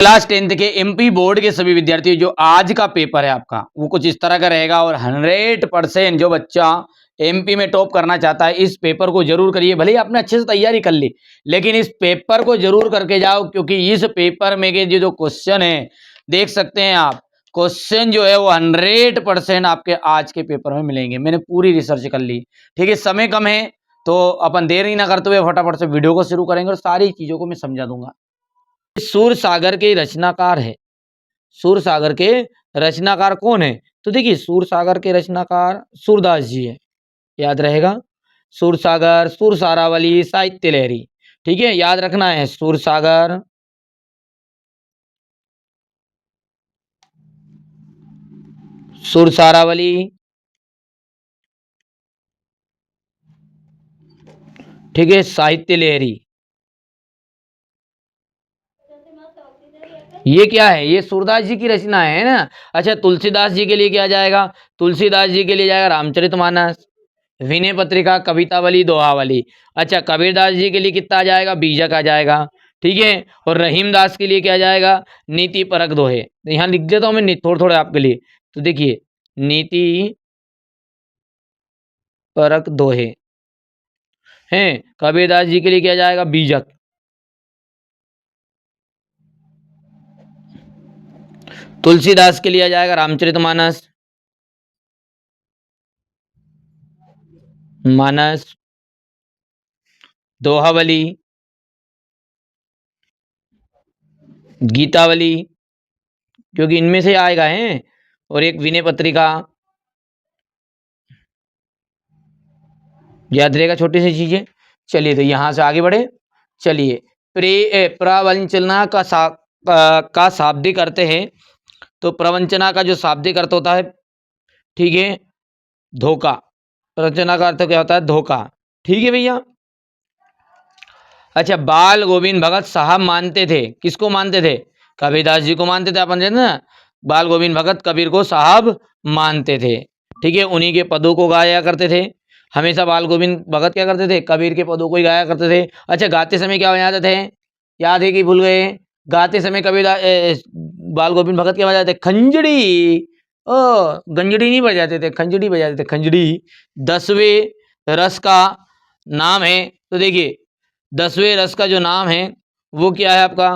Class 10th के MP board के सभी विद्यार्थी जो आज का पेपर है आपका वो कुछ इस तरह का रहेगा और 100% जो बच्चा एमपी में टॉप करना चाहता है इस पेपर को जरूर करिए। भले ही आपने अच्छे से तैयारी कर ली लेकिन इस पेपर को जरूर करके जाओ, क्योंकि इस पेपर में के जो क्वेश्चन है देख सकते हैं आप, क्वेश्चन जो है वो 100% आपके आज के पेपर में मिलेंगे। मैंने पूरी रिसर्च कर ली। ठीक है, समय कम है तो अपन देर ही ना करते हुए फटाफट से वीडियो को शुरू करेंगे और सारी चीजों को मैं समझा दूंगा। सूर सागर के रचनाकार है। सूर सागर के रचनाकार कौन है? तो देखिए सूर सागर के रचनाकार सूरदास जी है, याद रहेगा। सूर सागर, सूर सारावली, साहित्य लहरी। ठीक है, याद रखना है सूर सागर, सूर सारावली, ठीक है, साहित्य लहरी। ये क्या है? ये सूरदास जी की रचना है ना। अच्छा, तुलसीदास जी के लिए क्या जाएगा? तुलसीदास जी के लिए जाएगा रामचरितमानस, विनय पत्रिका, कवितावली, दोहावली। अच्छा, कबीरदास जी के लिए कितना आ जाएगा? बीजक आ जाएगा। ठीक है, और रहीम दास के लिए क्या जाएगा? नीति परक दोहे। तो यहाँ लिख देता हूं मैं थोड़े थोड़े आपके लिए। तो देखिए नीति परक दोहे हैं। कबीरदास जी के लिए क्या जाएगा? बीजक। तुलसीदास के लिए आ जाएगा रामचरितमानस, मानस, दोहावली, गीतावली, क्योंकि इनमें से आएगा है, और एक विनय पत्रिका। याद रहेगा छोटी सी चीजें। चलिए तो यहां से आगे बढ़े। चलिए प्रवंचना का शाब्दिक अर्थ है। तो प्रवंचना का जो शाब्दिक अर्थ होता है, ठीक है, धोखा। प्रवंचना का अर्थ क्या होता है? धोखा। ठीक है भैया। अच्छा, बाल गोविंद भगत साहब मानते थे, किसको मानते थे? कबीरदास जी को मानते थे। अपन जानते ना, बाल गोविंद भगत कबीर को साहब मानते थे। ठीक है, उन्हीं के पदों को गाया करते थे। हमेशा बाल गोविंद भगत क्या करते थे? कबीर के पदों को ही गाया करते थे। अच्छा, गाते समय क्या बजाते थे? याद है कि भूल गए? गाते समय बाल गोविंद भगत क्या बजाते थे? खंजड़ी। ओ, गंजड़ी नहीं बजाते थे, खंजड़ी बजाते थे, खंजड़ी। 10वें रस का नाम है। तो देखिए 10वें रस का जो नाम है वो क्या है आपका?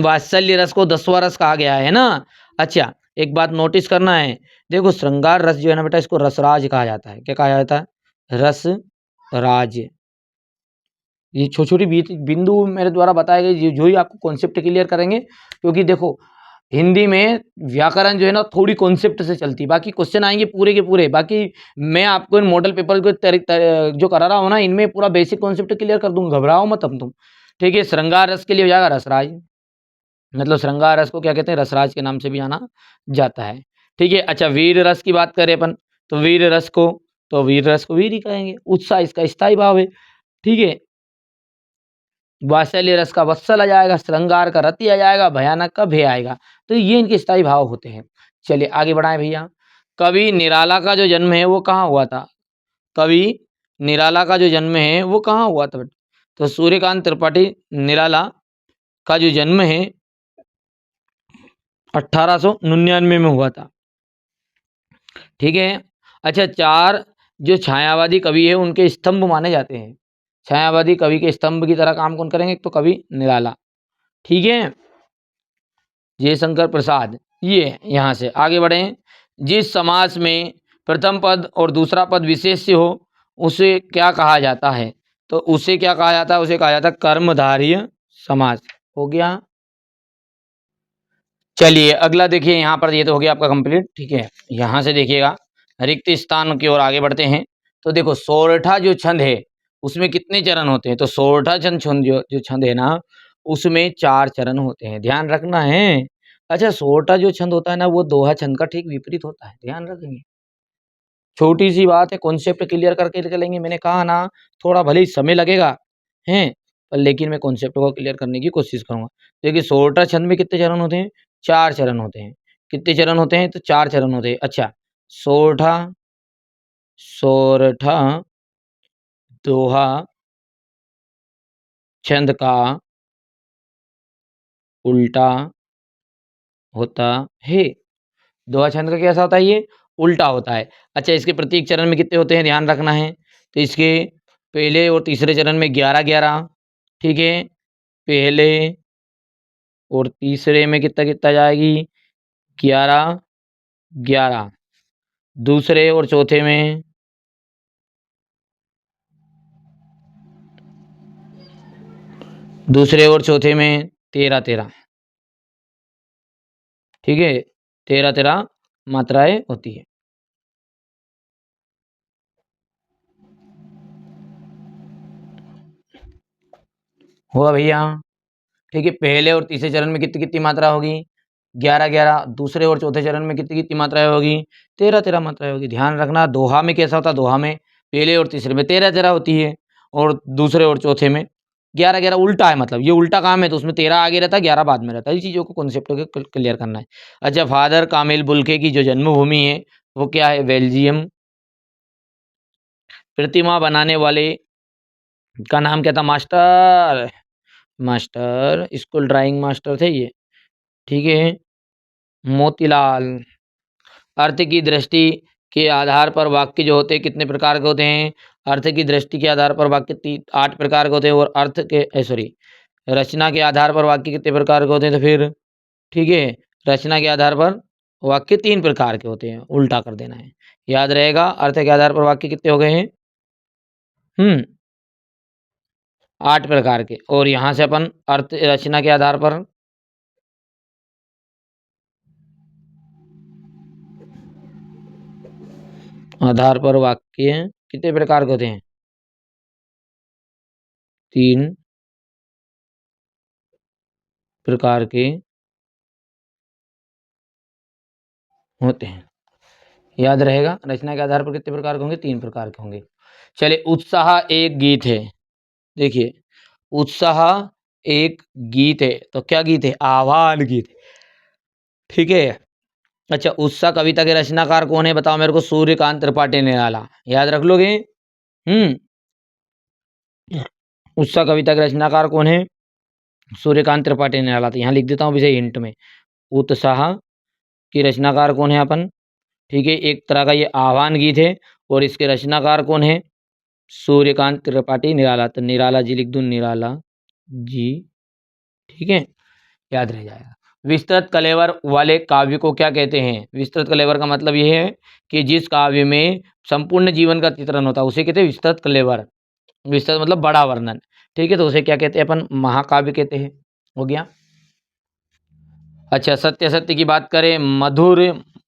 वात्सल्य रस को 10वां रस कहा गया है ना। अच्छा, एक बात नोटिस करना है। देखो श्रृंगार रस जो है ना बेटा, इसको रसराज कहा जाता है। क्या कहा जाता है? रस राज। ये छोटी छोटी बिंदु मेरे द्वारा बताए गए जो ही आपको कॉन्सेप्ट क्लियर करेंगे, क्योंकि देखो हिंदी में व्याकरण जो है ना थोड़ी कॉन्सेप्ट से चलती है, बाकी क्वेश्चन आएंगे पूरे के पूरे। बाकी मैं आपको इन मॉडल पेपर को जो करा रहा हूँ ना, इनमें पूरा बेसिक कॉन्सेप्ट क्लियर कर दूंगा, घबराओ मत अब तुम। ठीक है, श्रृंगार रस के लिए हो जाएगा रसराज। मतलब श्रृंगार रस को क्या कहते हैं? रसराज के नाम से भी जाना जाता है। ठीक है। अच्छा, वीर रस की बात करें अपन, तो वीर रस को, तो वीर रस को वीर ही कहेंगे। उत्साह इसका स्थायी भाव है। ठीक है, वात्सल्य रस का वत्सल आ जाएगा, श्रृंगार का रति आ जाएगा, भयानक का भय आएगा। तो ये इनके स्थायी भाव होते हैं। चलिए आगे बढ़ाएं भैया। कवि निराला का जो जन्म है वो कहाँ हुआ था? कवि निराला का जो जन्म है वो कहाँ हुआ था? तो सूर्यकांत त्रिपाठी निराला का जो जन्म है 1899 में हुआ था। ठीक है। अच्छा, चार जो छायावादी कवि है उनके स्तंभ माने जाते हैं। छायावादी कवि के स्तंभ की तरह काम कौन करेंगे? एक तो कवि निराला, ठीक है, जयशंकर प्रसाद। ये यहाँ से आगे बढ़े। जिस समास में प्रथम पद और दूसरा पद विशेष्य हो उसे क्या कहा जाता है? तो उसे क्या कहा जाता है? उसे कहा जाता है कर्मधारय समास। हो गया। चलिए अगला देखिए, यहाँ पर ये तो हो गया आपका कंप्लीट। ठीक है, यहाँ से देखिएगा रिक्त स्थान की ओर आगे बढ़ते हैं। तो देखो सोरठा जो छंद है उसमें कितने चरण होते हैं? तो सोरठा छंद जो जो छंद है ना उसमें 4 चरण होते हैं, ध्यान रखना है। अच्छा, सोरठा जो छंद होता है ना वो दोहा छंद का ठीक विपरीत होता है, ध्यान रखेंगे। छोटी सी बात है, कॉन्सेप्ट क्लियर करके चलेंगे। मैंने कहा ना थोड़ा भले ही समय लगेगा हैं, पर लेकिन मैं कॉन्सेप्ट को क्लियर करने की कोशिश करूंगा। देखिए सोरठा छंद में कितने चरण होते हैं? 4 चरण होते हैं। कितने चरण होते हैं? तो 4 चरण होते हैं। अच्छा, सोरठा, सोरठा दोहा छंद का उल्टा होता है। दोहा छंद का कैसा होता है ये? उल्टा होता है। अच्छा, इसके प्रत्येक चरण में कितने होते हैं ध्यान रखना है। तो इसके पहले और तीसरे चरण में 11-11, ठीक है। पहले और तीसरे में कितना-कितना जाएगी? 11-11। दूसरे और चौथे में 13-13, ठीक है। 13-13 मात्राएँ होती है। हुआ भैया? ठीक है, पहले और तीसरे चरण में कितनी-कितनी मात्रा होगी? 11-11। दूसरे और चौथे चरण में कितनी-कितनी मात्राएँ होगी? 13-13 मात्राएँ होगी। ध्यान रखना दोहा में कैसा होता है? दोहा में पहले और तीसरे में 13-13 होती है और दूसरे और चौथे में 11-11। उल्टा है, मतलब ये उल्टा काम है, तो उसमें 13 आगे रहता है, 11 बाद में रहता है। इस चीज़ों को, कॉन्सेप्ट को क्लियर करना है। अच्छा, फादर कामिल बुल्के की जो जन्मभूमि है वो क्या है? बेल्जियम। प्रतिमा बनाने वाले का नाम क्या था? Master. Master, school drawing master थे ये, ठीक है। मोतीलाल। अर्थ की दृष्टि के आधार पर वाक्य जो होते हैं कितने प्रकार के होते हैं? अर्थ की दृष्टि के आधार पर वाक्य 8 प्रकार के होते हैं, और अर्थ के सॉरी रचना के आधार पर वाक्य कितने प्रकार के होते हैं? तो फिर ठीक है, रचना के आधार पर वाक्य 3 प्रकार के होते हैं। उल्टा कर देना है, याद रहेगा। अर्थ के आधार पर वाक्य कितने हो गए हैं? 8 प्रकार के। और यहाँ से अपन अर्थ रचना के आधार पर वाक्य कितने प्रकार के होते हैं? 3 प्रकार के होते हैं, याद रहेगा। रचना के आधार पर कितने प्रकार के होंगे? 3 प्रकार के होंगे। चलिए, उत्साह एक गीत है। देखिए, उत्साह एक गीत है, तो क्या गीत है? आह्वान गीत है, ठीक है। अच्छा, उत्साह कविता के रचनाकार कौन है? बताओ मेरे को। सूर्यकांत त्रिपाठी निराला। याद रख लोगे? हम्म उत्साह कविता के रचनाकार कौन है? सूर्यकांत त्रिपाठी निराला। तो यहाँ लिख देता हूँ इसे हिंट में। उत्साह की रचनाकार कौन है अपन? ठीक है, एक तरह का ये आह्वान गीत है, और इसके रचनाकार कौन है? सूर्यकांत त्रिपाठी निराला। तो निराला जी लिख दूं, निराला जी, ठीक है, याद रह जाएगा। विस्तृत कलेवर वाले काव्य को क्या कहते हैं? विस्तृत कलेवर का मतलब ये है कि जिस काव्य में संपूर्ण जीवन का चित्रण होता है उसे कहते हैं विस्तृत कलेवर। विस्तृत मतलब बड़ा वर्णन, ठीक है। तो उसे क्या कहते हैं अपन? महाकाव्य कहते हैं। हो गया। अच्छा, सत्य सत्य की बात करें, मधुर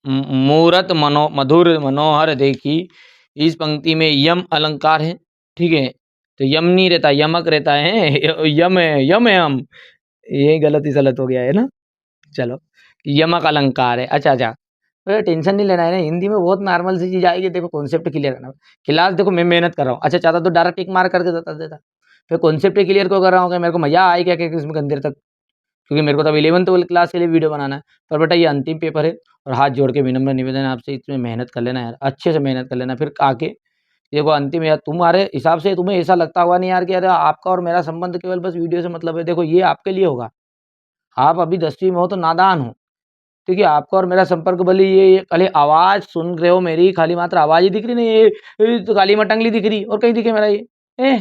मूरत मधुर मनोहर देखी, इस पंक्ति में यम अलंकार है, ठीक है। तो यम नहीं रहता, यमक रहता है। यम है, यम है हम। ये गलत ही गलत हो गया है ना। चलो, यमक अलंकार है। अच्छा अच्छा, तो टेंशन नहीं लेना है ना, हिंदी में बहुत नॉर्मल सी चीज आएगी। देखो, कॉन्सेप्ट क्लियर करना। फिलहाल देखो, मैं मेहनत कर रहा हूँ। अच्छा, चाहता तो डायरेक्ट टिक मार करके बता देता, फिर कॉन्सेप्ट क्लियर क्यों कर रहा हूँ? कि मेरे को मजा आए क्या इसमें गंदेर तक, क्योंकि मेरे को तो 11th क्लास के लिए वीडियो बनाना है। पर बेटा, ये अंतिम पेपर है, और हाथ जोड़ के विनम्र निवेदन है आपसे, इसमें मेहनत कर लेना यार, अच्छे से मेहनत कर लेना। फिर आके देखो अंतिम, यार तुम्हारे हिसाब से तुम्हें ऐसा लगता हुआ नहीं यार कि यार आपका और मेरा संबंध केवल बस वीडियो से मतलब है। देखो, ये आपके लिए होगा। आप अभी 10वीं में हो तो नादान हो, क्योंकि आपका और मेरा संपर्क भले ये खाली आवाज सुन रहे हो मेरी, खाली मात्र आवाज ही दिख रही, नहीं ये तो काली मटंगली दिख रही, और कहीं दिखे मेरा ये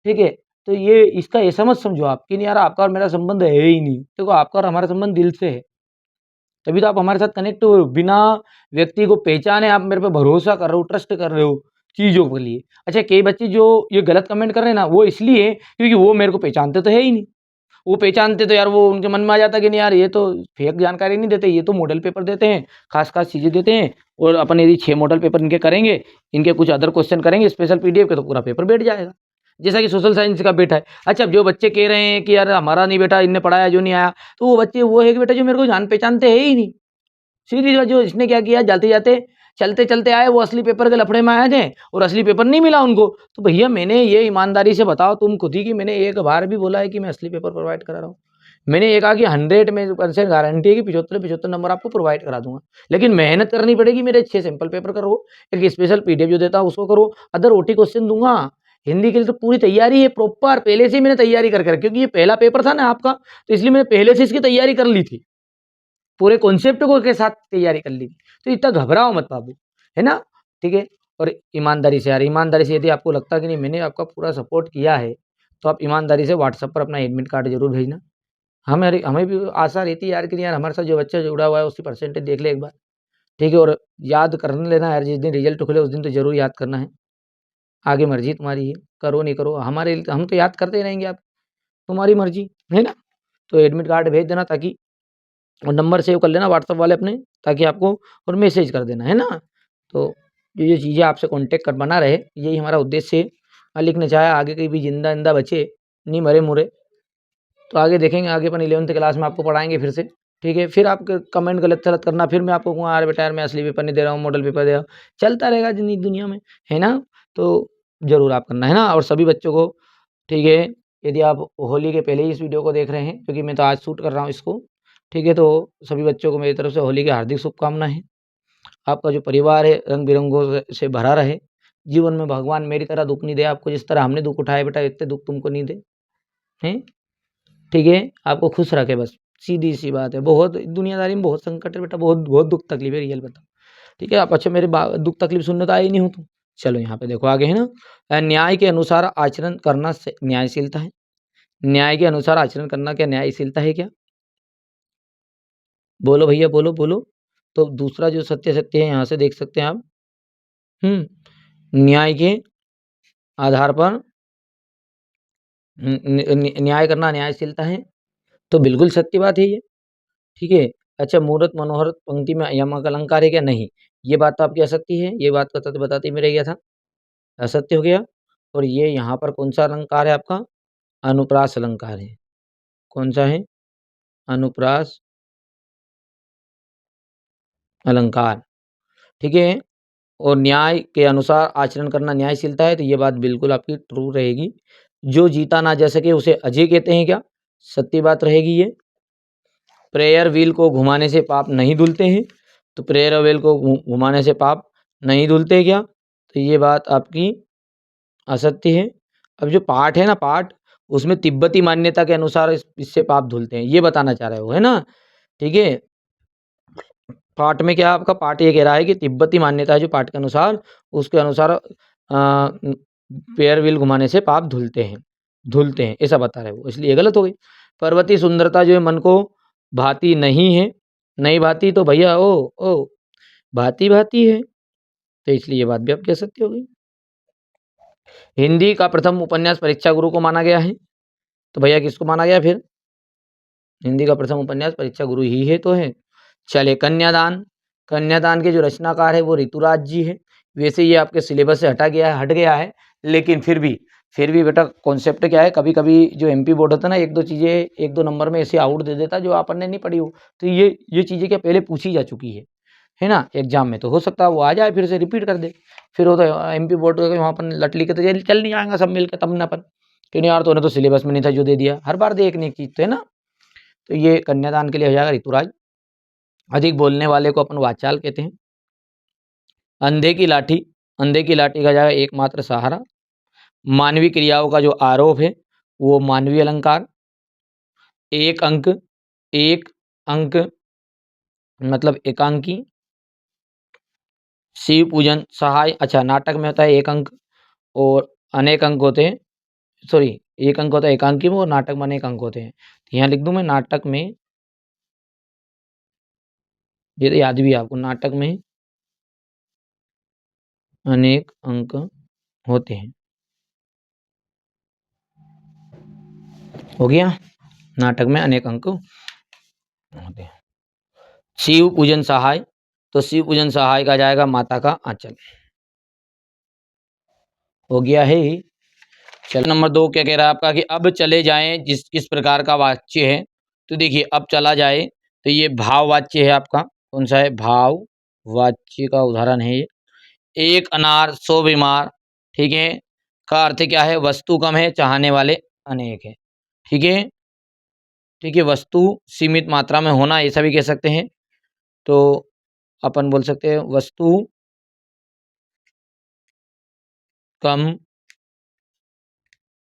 ठीक है। तो ये इसका ऐसा मत समझो आप कि नहीं यार आपका और मेरा संबंध है ही नहीं। देखो, आपका और हमारा संबंध दिल से है, तभी तो आप हमारे साथ कनेक्ट हो। बिना व्यक्ति को पहचाने आप मेरे पे भरोसा कर रहे हो, ट्रस्ट कर रहे हो चीजों के लिए। अच्छा, कई बच्चे जो ये गलत कमेंट कर रहे हैं ना, वो इसलिए क्योंकि वो मेरे को पहचानते तो है ही नहीं। वो पहचानते तो यार, वो उनके मन में आ जाता कि नहीं यार, ये तो फेक जानकारी नहीं देते, ये तो मॉडल पेपर देते हैं, खास खास चीजें देते हैं। और अपन यदि 6 मॉडल पेपर इनके करेंगे, इनके कुछ अदर क्वेश्चन करेंगे स्पेशल पीडीएफ के, तो पूरा पेपर बैठ जाएगा। जैसा कि सोशल साइंस का बेटा है। अच्छा, अब जो बच्चे कह रहे हैं कि यार हमारा नहीं बेटा, इनने पढ़ाया जो नहीं आया, तो वो बच्चे वो है कि बेटा जो मेरे को जान पहचानते है ही नहीं। सीधी बात, जो इसने क्या किया, जाते जाते चलते चलते आए, वो असली पेपर के लफड़े में आए थे, और असली पेपर नहीं मिला उनको। तो भैया, मैंने ये ईमानदारी से बताओ तुम खुद ही, कि मैंने एक बार भी बोला है कि मैं असली पेपर प्रोवाइड करा रहा हूँ? मैंने ये कहा कि 100% गारंटी है कि 75 नंबर आपको प्रोवाइड करा दूंगा, लेकिन मेहनत करनी पड़ेगी। मेरे 6 सिंपल पेपर करो, एक स्पेशल पीडीएफ जो देता हूँ उसको करो, अदर ओटी क्वेश्चन दूंगा। हिंदी के लिए तो पूरी तैयारी है प्रॉपर, पहले से ही मैंने तैयारी करके रखी, क्योंकि ये पहला पेपर था ना आपका, तो इसलिए मैंने पहले से इसकी तैयारी कर ली थी, पूरे कॉन्सेप्ट को के साथ तैयारी कर ली थी। तो इतना घबराओ मत बाबू, है ना, ठीक है। और ईमानदारी से यार, ईमानदारी से यदि आपको लगता है कि नहीं मैंने आपका पूरा सपोर्ट किया है, तो आप ईमानदारी से व्हाट्सएप पर अपना एडमिट कार्ड जरूर भेजना। हमें भी आशा रहती है यार कि यार हमारे साथ जो बच्चा जुड़ा हुआ है उसकी परसेंटेज देख ले एक बार, ठीक है। और याद करने लेना यार, जिस दिन रिजल्ट खुले उस दिन तो जरूर याद करना है। आगे मर्जी तुम्हारी है, करो नहीं करो, हम तो याद करते रहेंगे, आप तुम्हारी मर्जी, है ना। तो एडमिट कार्ड भेज देना, ताकि और नंबर सेव कर लेना व्हाट्सएप वाले अपने, ताकि आपको और मैसेज कर देना, है ना। तो ये चीज़ें आपसे कांटेक्ट कर बना रहे, यही हमारा उद्देश्य है। लिखना चाहे आगे कहीं भी जिंदा इंदा बचे, नहीं मरे मुरे, तो आगे देखेंगे, आगे अपन 11th क्लास में आपको पढ़ाएंगे फिर से, ठीक है। फिर आप कमेंट गलत सलत करना, फिर मैं आपको कहूँगा अरे बेटा यार मैं असली पेपर नहीं दे रहा हूँ, मॉडल पेपर दे रहा हूँ, चलता रहेगा दुनिया में, है ना। तो जरूर आप करना, है ना। और सभी बच्चों को, ठीक है, यदि आप होली के पहले ही इस वीडियो को देख रहे हैं, क्योंकि मैं तो आज शूट कर रहा हूँ इसको, ठीक है, तो सभी बच्चों को मेरी तरफ से होली की हार्दिक शुभकामनाएं। आपका जो परिवार है रंग बिरंगों से भरा रहे, जीवन में भगवान मेरी तरह दुख नहीं दे आपको, जिस तरह हमने दुख उठाए बेटा इतने दुख तुमको नहीं दे, हैं, ठीक है। आपको खुश रखे बस, सीधी सी बात है। बहुत दुनियादारी में बहुत संकट है बेटा, बहुत बहुत दुख तकलीफ है, रियल बता, ठीक है। आप अच्छा मेरे दुख तकलीफ सुनने तो आए ही नहीं हो तुम। चलो यहाँ पे देखो आगे, है ना, न्याय के अनुसार आचरण करना न्यायशीलता है। न्याय के अनुसार आचरण करना क्या न्यायशीलता है क्या? बोलो भैया, बोलो बोलो। तो दूसरा जो सत्य सत्य है यहाँ से देख सकते हैं आप, न्याय के आधार पर न्याय करना न्यायशीलता है, तो बिल्कुल सत्य बात है ये, ठीक है। अच्छा, मूर्त मनोहर पंक्ति में यमक अलंकार है क्या? नहीं, ये बात तो आपकी असत्य है, ये बात बताते बताते ही मेरा गया था, असत्य हो गया। और ये यहाँ पर कौन सा अलंकार है आपका? अनुप्रास अलंकार है। कौन सा है? अनुप्रास अलंकार, ठीक है। और न्याय के अनुसार आचरण करना न्यायशीलता है, तो ये बात बिल्कुल आपकी ट्रू रहेगी। जो जीता ना जा सके उसे अजय कहते हैं क्या? सत्य बात रहेगी ये। प्रेयर व्हील को घुमाने से पाप नहीं धुलते हैं, तो प्रेयर व्हील को घुमाने से पाप नहीं धुलते क्या? तो ये बात आपकी असत्य है। अब जो पाठ है ना, पाठ, उसमें तिब्बती मान्यता के अनुसार इससे पाप धुलते हैं, ये बताना चाह रहे हो, है ना, ठीक है। पाठ में क्या आपका पाठ ये कह रहा है कि तिब्बती मान्यता है जो पाठ के अनुसार, उसके अनुसार पेयर व्हील घुमाने से पाप धुलते हैं ऐसा बता रहे वो, इसलिए गलत हो गई। पर्वती सुंदरता जो है मन को भाती नहीं है, नहीं भाती तो भैया ओ भाती भाती है, तो इसलिए ये बात भी आप कह सकते हो गई। हिंदी का प्रथम उपन्यास परीक्षा गुरु को माना गया है, तो भैया किसको माना गया फिर? हिंदी का प्रथम उपन्यास परीक्षा गुरु ही है तो है। चले कन्यादान, कन्यादान के जो रचनाकार है वो ऋतुराज जी है। वैसे ये आपके सिलेबस से हट गया है, लेकिन फिर भी बेटा कॉन्सेप्ट क्या है, कभी कभी जो एमपी बोर्ड होता है ना, एक दो चीज़ें एक दो नंबर में ऐसे आउट दे देता है जो आपने नहीं पढ़ी हो, तो ये चीज़ें क्या पहले पूछी जा चुकी है ना एग्जाम में, तो हो सकता है वो आ जाए फिर से रिपीट कर दे। फिर वो तो एमपी बोर्ड वहाँ अपन लटली के तो चल नहीं आएगा सब मिल के तब ना अपन, क्यों यार तो तो सिलेबस में नहीं था जो दे दिया, हर बार दे एक नहीं चीज़ तो, है ना। तो ये कन्यादान के लिए हो जाएगा ऋतुराज। अधिक बोलने वाले को अपन वाचाल कहते हैं। अंधे की लाठी, अंधे की लाठी का जाएगा एकमात्र सहारा। मानवीय क्रियाओं का जो आरोप है वो मानवीय अलंकार। एक अंक, एक अंक मतलब एकांकी। शिव पूजन सहाय, अच्छा नाटक में होता है एक अंक और अनेक अंक होते हैं, सॉरी एक अंक होता है एकांकी में और नाटक में अनेक अंक होते हैं। तो यहाँ लिख दूं मैं नाटक में, ये तो याद भी है आपको, नाटक में अनेक अंक होते हैं, हो गया, नाटक में अनेक अंक होते हैं। शिव पूजन सहाय, तो शिव पूजन सहाय का जाएगा माता का आंचल, हो गया है। चलो नंबर 2 क्या कह रहा है आपका कि अब चले जाएं जिस किस प्रकार का वाच्य है, तो देखिए अब चला जाए तो ये भाव वाच्य है आपका, कौन सा है? भाव वाच्य का उदाहरण है ये। एक अनार 100 बीमार, ठीक है, का अर्थ क्या है? वस्तु कम है चाहने वाले अनेक है, ठीक है, ठीक है, वस्तु सीमित मात्रा में होना ऐसा भी कह सकते हैं। तो अपन बोल सकते हैं वस्तु कम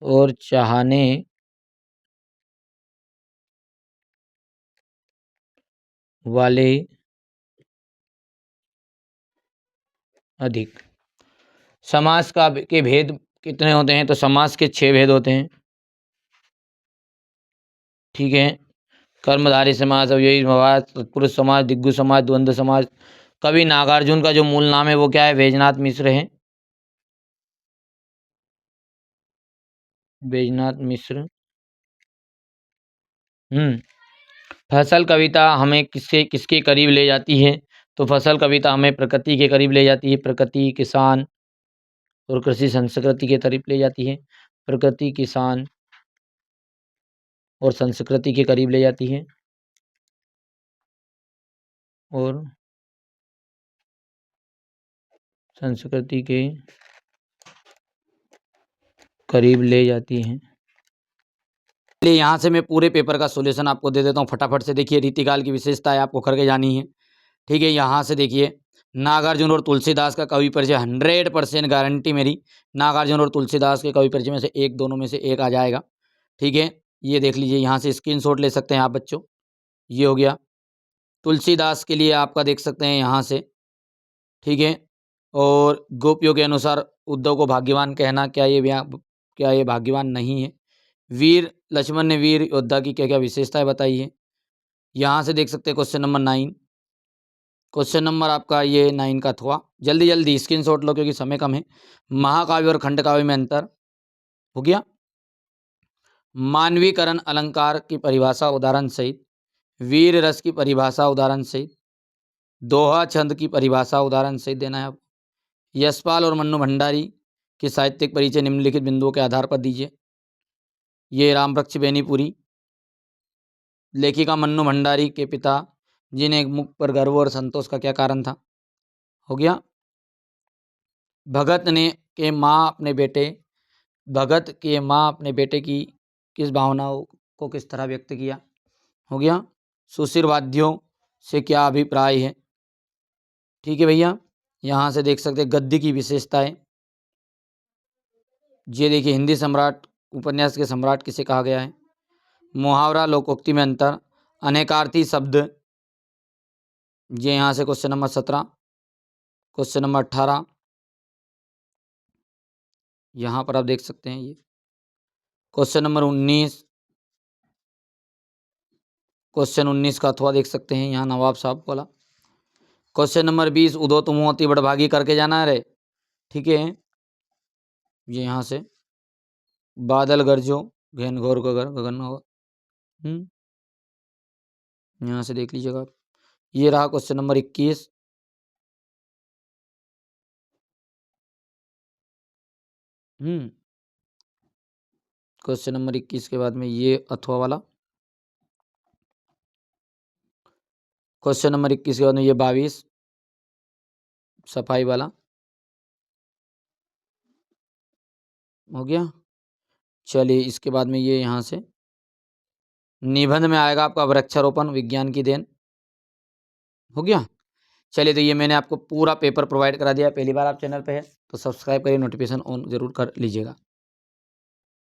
और चाहने वाले अधिक। समास के भेद कितने होते हैं? तो समास के 6 भेद होते हैं। ठीक है। कर्मधारय समास, अव्ययी समास, तत्पुरुष समास, दिग्गु समास, द्वंद्व समास। कवि नागार्जुन का जो मूल नाम है वो क्या है? बैजनाथ मिश्र है। बैजनाथ मिश्र। फसल कविता हमें किसके किसके करीब ले जाती है? तो फसल कविता हमें प्रकृति के करीब ले जाती है। प्रकृति, किसान और कृषि संस्कृति के करीब ले जाती है। प्रकृति, किसान और संस्कृति के करीब ले जाती है। और संस्कृति के करीब ले जाती हैं। चलिए यहाँ से मैं पूरे पेपर का सॉल्यूशन आपको दे देता हूँ फटाफट से। देखिए रीतिकाल की विशेषताएं आपको करके जानी है। ठीक है, यहाँ से देखिए नागार्जुन और तुलसीदास का कवि परिचय 100% गारंटी मेरी। नागार्जुन और तुलसीदास के कवि परिचय में से एक, दोनों में से एक आ जाएगा। ठीक है, ये देख लीजिए, यहाँ से स्क्रीनशॉट ले सकते हैं आप बच्चों। ये हो गया। तुलसीदास के लिए आपका देख सकते हैं यहाँ से। ठीक है, और गोपियों के अनुसार उद्धव को भाग्यवान कहना, क्या ये भाग्यवान नहीं है? वीर लक्ष्मण ने वीर योद्धा की क्या क्या विशेषताएं बताई है? यहाँ से देख सकते हैं क्वेश्चन नंबर 9। क्वेश्चन नंबर आपका ये 9 का थोड़ा जल्दी जल्दी स्क्रीनशॉट लो क्योंकि समय कम है। महाकाव्य और खंड काव्य में अंतर हो गया। मानवीकरण अलंकार की परिभाषा उदाहरण सहित। वीर रस की परिभाषा उदाहरण सहित। दोहा छंद की परिभाषा उदाहरण सहित देना है आपको। यशपाल और मन्नू भंडारी की साहित्यिक परिचय निम्नलिखित बिंदुओं के आधार पर दीजिए। ये रामवृक्ष बेनीपुरी, लेखिका मन्नू भंडारी के पिता जिन्हें मुख पर गर्व और संतोष का क्या कारण था? हो गया। भगत के माँ अपने बेटे की किस भावनाओं को किस तरह व्यक्त किया? हो गया। सुशिर वाद्यों से क्या अभिप्राय है? ठीक है भैया, यहाँ से देख सकते हैं गद्य की विशेषताएं। ये देखिए, हिंदी सम्राट उपन्यास के सम्राट किसे कहा गया है? मुहावरा लोकोक्ति में अंतर। अनेकार्थी शब्द। ये यहाँ से क्वेश्चन नंबर 17। क्वेश्चन नंबर 18 यहाँ पर आप देख सकते हैं। ये क्वेश्चन नंबर 19, क्वेश्चन 19 का अथवा देख सकते हैं यहाँ नवाब साहब वाला। क्वेश्चन नंबर 20, उदो तुम होती बड़भागी करके जाना है रे। ठीक है, ये यहाँ से बादल गरजो घन घोर गगन हो। यहाँ से देख लीजिएगा आप। ये रहा क्वेश्चन नंबर 21। क्वेश्चन नंबर 21 के बाद में ये अथवा वाला। क्वेश्चन नंबर 21 के बाद में ये 22 सफाई वाला हो गया। चलिए इसके बाद में ये यहाँ से निबंध में आएगा आपका वृक्षारोपण विज्ञान की देन। हो गया। चलिए, तो ये मैंने आपको पूरा पेपर प्रोवाइड करा दिया। पहली बार आप चैनल पे है तो सब्सक्राइब करिए, नोटिफिकेशन ऑन जरूर कर लीजिएगा।